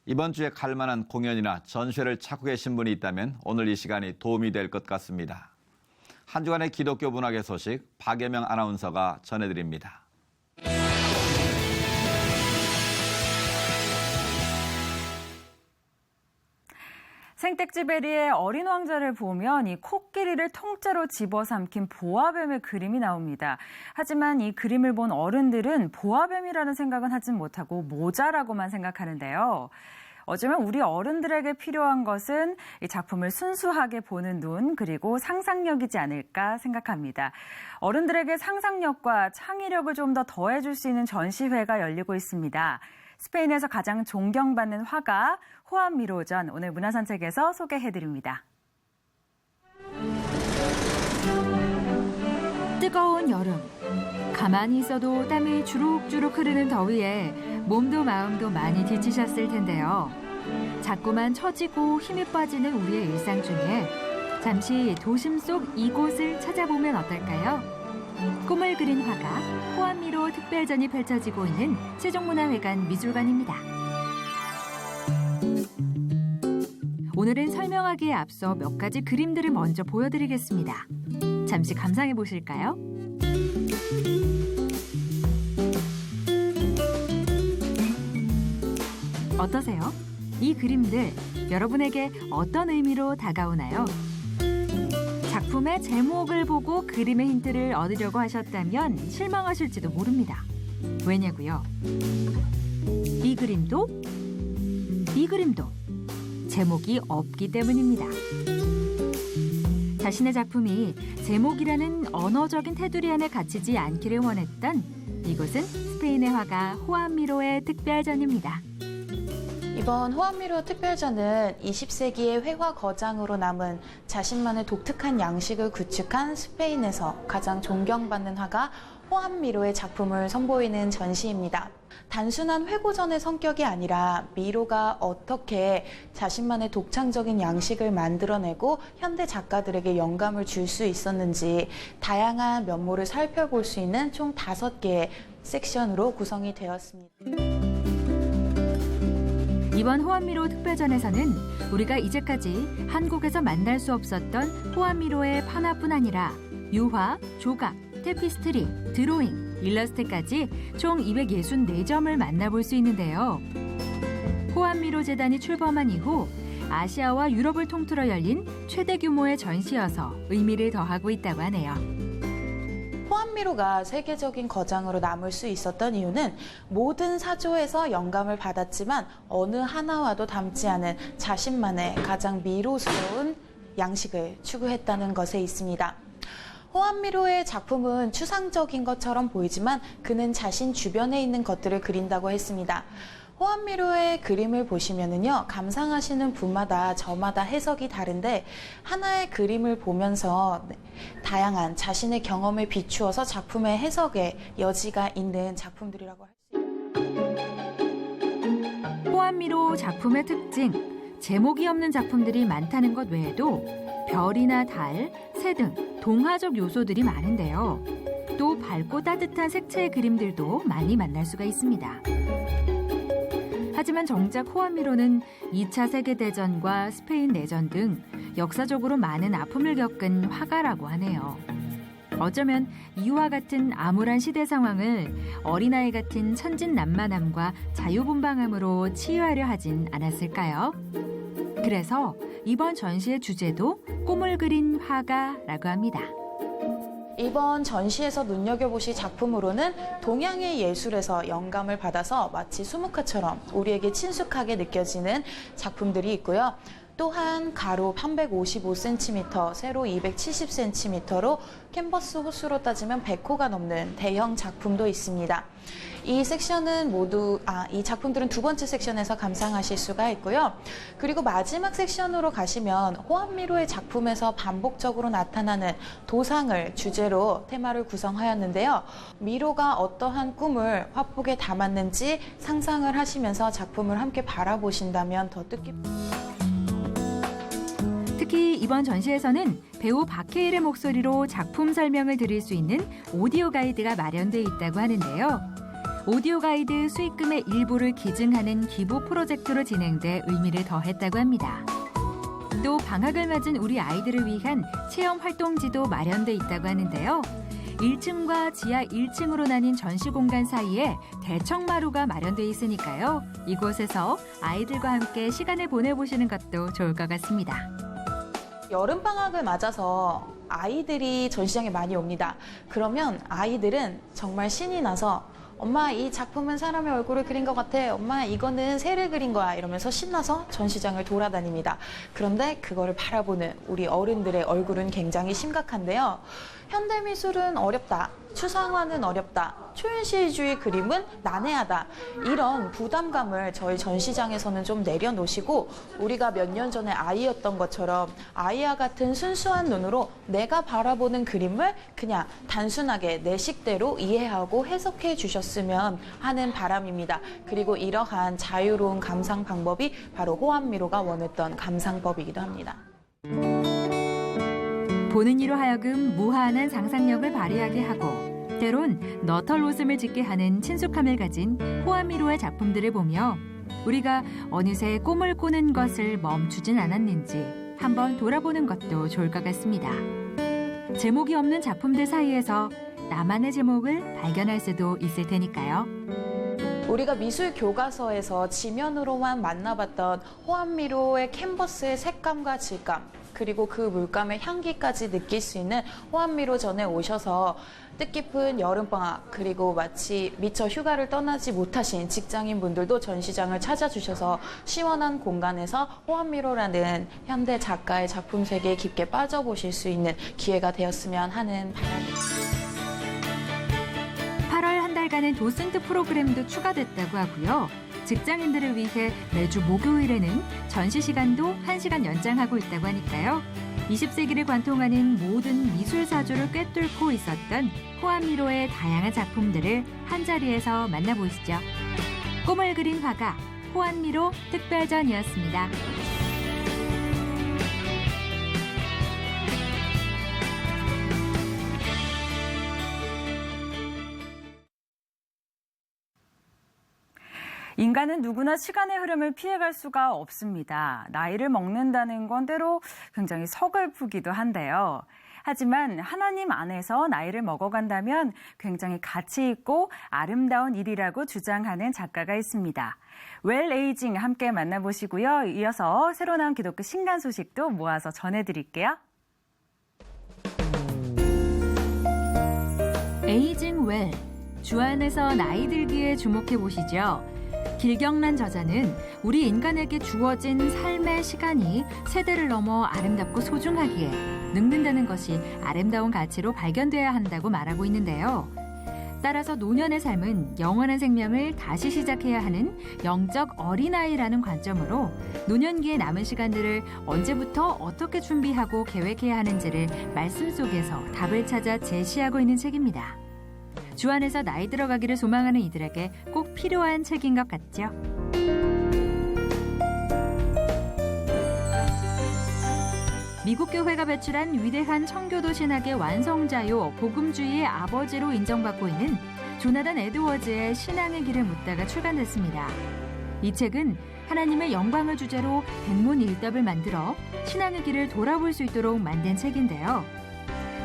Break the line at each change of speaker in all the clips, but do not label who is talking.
이번 주에 갈 만한 공연이나 전시회를 찾고 계신 분이 있다면 오늘 이 시간이 도움이 될 것 같습니다. 한 주간의 기독교 문학의 소식 박예명 아나운서가 전해드립니다.
생텍쥐베리의 어린 왕자를 보면 이 코끼리를 통째로 집어삼킨 보아뱀의 그림이 나옵니다. 하지만 이 그림을 본 어른들은 보아뱀이라는 생각은 하지 못하고 모자라고만 생각하는데요. 어쩌면 우리 어른들에게 필요한 것은 이 작품을 순수하게 보는 눈 그리고 상상력이지 않을까 생각합니다. 어른들에게 상상력과 창의력을 좀 더 더해줄 수 있는 전시회가 열리고 있습니다. 스페인에서 가장 존경받는 화가 호안 미로전 오늘 문화산책에서 소개해드립니다.
뜨거운 여름, 가만히 있어도 땀이 주룩주룩 흐르는 더위에 몸도 마음도 많이 지치셨을 텐데요. 자꾸만 처지고 힘이 빠지는 우리의 일상 중에 잠시 도심 속 이곳을 찾아보면 어떨까요? 꿈을 그린 화가 호안미로 특별전이 펼쳐지고 있는 세종문화회관 미술관입니다. 오늘은 설명하기에 앞서 몇 가지 그림들을 먼저 보여드리겠습니다. 잠시 감상해 보실까요? 어떠세요? 이 그림들 여러분에게 어떤 의미로 다가오나요? 작품의 제목을 보고 그림의 힌트를 얻으려고 하셨다면 실망하실지도 모릅니다. 왜냐고요? 이 그림도 제목이 없기 때문입니다. 자신의 작품이 제목이라는 언어적인 테두리 안에 갇히지 않기를 원했던 이곳은 스페인의 화가 호안 미로의 특별전입니다.
이번 호안미로 특별전은 20세기의 회화 거장으로 남은 자신만의 독특한 양식을 구축한 스페인에서 가장 존경받는 화가 호안미로의 작품을 선보이는 전시입니다. 단순한 회고전의 성격이 아니라 미로가 어떻게 자신만의 독창적인 양식을 만들어내고 현대 작가들에게 영감을 줄 수 있었는지 다양한 면모를 살펴볼 수 있는 총 5개의 섹션으로 구성이 되었습니다.
이번 호안미로 특별전에서는 우리가 이제까지 한국에서 만날 수 없었던 호안미로의 판화뿐 아니라 유화, 조각, 테피스트리, 드로잉, 일러스트까지 총 264점을 만나볼 수 있는데요. 호안미로 재단이 출범한 이후 아시아와 유럽을 통틀어 열린 최대 규모의 전시여서 의미를 더하고 있다고 하네요.
호안미로가 세계적인 거장으로 남을 수 있었던 이유는 모든 사조에서 영감을 받았지만 어느 하나와도 닮지 않은 자신만의 가장 미로스러운 양식을 추구했다는 것에 있습니다. 호안미로의 작품은 추상적인 것처럼 보이지만 그는 자신 주변에 있는 것들을 그린다고 했습니다. 호안미로의 그림을 보시면은요, 감상하시는 분마다 저마다 해석이 다른데 하나의 그림을 보면서 다양한 자신의 경험을 비추어서 작품의 해석에 여지가 있는 작품들이라고 할 수 있습니다.
호안미로 작품의 특징, 제목이 없는 작품들이 많다는 것 외에도 별이나 달, 새 등 동화적 요소들이 많은데요. 또 밝고 따뜻한 색채의 그림들도 많이 만날 수가 있습니다. 하지만 정작 호안미로는 2차 세계대전과 스페인 내전 등 역사적으로 많은 아픔을 겪은 화가라고 하네요. 어쩌면 이와 같은 암울한 시대 상황을 어린아이 같은 천진난만함과 자유분방함으로 치유하려 하진 않았을까요? 그래서 이번 전시의 주제도 꿈을 그린 화가라고 합니다.
이번 전시에서 눈여겨보실 작품으로는 동양의 예술에서 영감을 받아서 마치 수묵화처럼 우리에게 친숙하게 느껴지는 작품들이 있고요. 또한 가로 355cm, 세로 270cm로 캔버스 호수로 따지면 100호가 넘는 대형 작품도 있습니다. 이 작품들은 두 번째 섹션에서 감상하실 수가 있고요. 그리고 마지막 섹션으로 가시면 호안미로의 작품에서 반복적으로 나타나는 도상을 주제로 테마를 구성하였는데요. 미로가 어떠한 꿈을 화폭에 담았는지 상상을 하시면서 작품을 함께 바라보신다면 더 뜻깊습니다.
특히 이번 전시에서는 배우 박해일의 목소리로 작품 설명을 들을 수 있는 오디오 가이드가 마련돼 있다고 하는데요. 오디오 가이드 수익금의 일부를 기증하는 기부 프로젝트로 진행돼 의미를 더했다고 합니다. 또 방학을 맞은 우리 아이들을 위한 체험 활동지도 마련돼 있다고 하는데요. 1층과 지하 1층으로 나뉜 전시 공간 사이에 대청마루가 마련돼 있으니까요. 이곳에서 아이들과 함께 시간을 보내보시는 것도 좋을 것 같습니다.
여름방학을 맞아서 아이들이 전시장에 많이 옵니다. 그러면 아이들은 정말 신이 나서 엄마 이 작품은 사람의 얼굴을 그린 것 같아. 엄마 이거는 새를 그린 거야. 이러면서 신나서 전시장을 돌아다닙니다. 그런데 그거를 바라보는 우리 어른들의 얼굴은 굉장히 심각한데요. 현대미술은 어렵다. 추상화는 어렵다. 초현실주의 그림은 난해하다. 이런 부담감을 저희 전시장에서는 좀 내려놓으시고 우리가 몇 년 전에 아이였던 것처럼 아이와 같은 순수한 눈으로 내가 바라보는 그림을 그냥 단순하게 내 식대로 이해하고 해석해 주셨으면 하는 바람입니다. 그리고 이러한 자유로운 감상 방법이 바로 호암미로가 원했던 감상법이기도 합니다.
보는 이로 하여금 무한한 상상력을 발휘하게 하고 때론 너털 웃음을 짓게 하는 친숙함을 가진 호암미로의 작품들을 보며 우리가 어느새 꿈을 꾸는 것을 멈추진 않았는지 한번 돌아보는 것도 좋을 것 같습니다. 제목이 없는 작품들 사이에서 나만의 제목을 발견할 수도 있을 테니까요.
우리가 미술 교과서에서 지면으로만 만나봤던 호암미로의 캔버스의 색감과 질감, 그리고 그 물감의 향기까지 느낄 수 있는 호암미로 전에 오셔서 뜻깊은 여름방학, 그리고 마치 미처 휴가를 떠나지 못하신 직장인분들도 전시장을 찾아주셔서 시원한 공간에서 호암미로라는 현대 작가의 작품 세계에 깊게 빠져보실 수 있는 기회가 되었으면 하는 바람입니다.
8월 한 달간의 도슨트 프로그램도 추가됐다고 하고요. 직장인들을 위해 매주 목요일에는 전시 시간도 1시간 연장하고 있다고 하니까요. 20세기를 관통하는 모든 미술 사조를 꿰뚫고 있었던 호암미로의 다양한 작품들을 한자리에서 만나보시죠. 꿈을 그린 화가 호암미로 특별전이었습니다.
인간은 누구나 시간의 흐름을 피해갈 수가 없습니다. 나이를 먹는다는 건 때로 굉장히 서글프기도 한데요. 하지만 하나님 안에서 나이를 먹어간다면 굉장히 가치 있고 아름다운 일이라고 주장하는 작가가 있습니다. 웰 에이징 함께 만나보시고요. 이어서 새로 나온 기독교 신간 소식도 모아서 전해드릴게요.
에이징 웰, 주 안에서 나이 들기에 주목해 보시죠. 길경란 저자는 우리 인간에게 주어진 삶의 시간이 세대를 넘어 아름답고 소중하기에 늙는다는 것이 아름다운 가치로 발견돼야 한다고 말하고 있는데요. 따라서 노년의 삶은 영원한 생명을 다시 시작해야 하는 영적 어린아이라는 관점으로 노년기에 남은 시간들을 언제부터 어떻게 준비하고 계획해야 하는지를 말씀 속에서 답을 찾아 제시하고 있는 책입니다. 주 안에서 나이 들어가기를 소망하는 이들에게 꼭 필요한 책인 것 같죠. 미국 교회가 배출한 위대한 청교도 신학의 완성자요 복음주의의 아버지로 인정받고 있는 조나단 에드워즈의 신앙의 길을 묻다가 출간됐습니다. 이 책은 하나님의 영광을 주제로 백문일답을 만들어 신앙의 길을 돌아볼 수 있도록 만든 책인데요.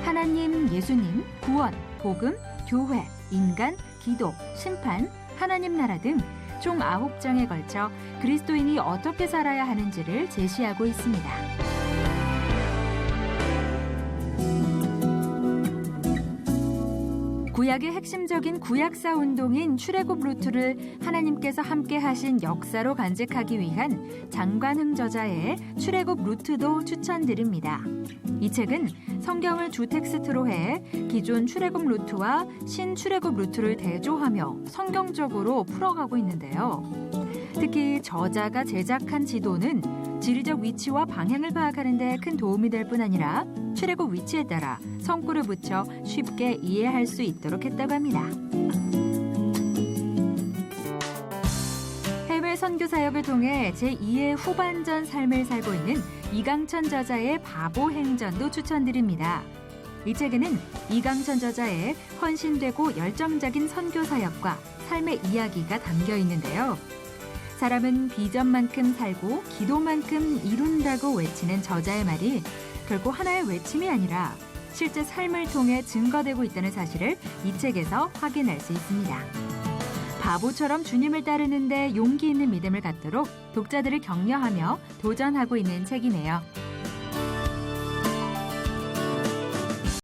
하나님, 예수님, 구원, 복음, 교회, 인간, 기도, 심판, 하나님 나라 등 총 9장에 걸쳐 그리스도인이 어떻게 살아야 하는지를 제시하고 있습니다. 구약의 핵심적인 구약사 운동인 출애굽 루트를 하나님께서 함께 하신 역사로 간직하기 위한 장관흥 저자의 출애굽 루트도 추천드립니다. 이 책은 성경을 주 텍스트로 해 기존 출애굽 루트와 신출애굽 루트를 대조하며 성경적으로 풀어가고 있는데요. 특히 저자가 제작한 지도는 지리적 위치와 방향을 파악하는 데 큰 도움이 될 뿐 아니라 출애굽 위치에 따라 성구를 붙여 쉽게 이해할 수 있도록 했다고 합니다. 해외 선교 사역을 통해 제2의 후반전 삶을 살고 있는 이강천 저자의 바보 행전도 추천드립니다. 이 책에는 이강천 저자의 헌신되고 열정적인 선교 사역과 삶의 이야기가 담겨 있는데요. 사람은 비전만큼 살고 기도만큼 이룬다고 외치는 저자의 말이 결코 하나의 외침이 아니라 실제 삶을 통해 증거되고 있다는 사실을 이 책에서 확인할 수 있습니다. 바보처럼 주님을 따르는데 용기 있는 믿음을 갖도록 독자들을 격려하며 도전하고 있는 책이네요.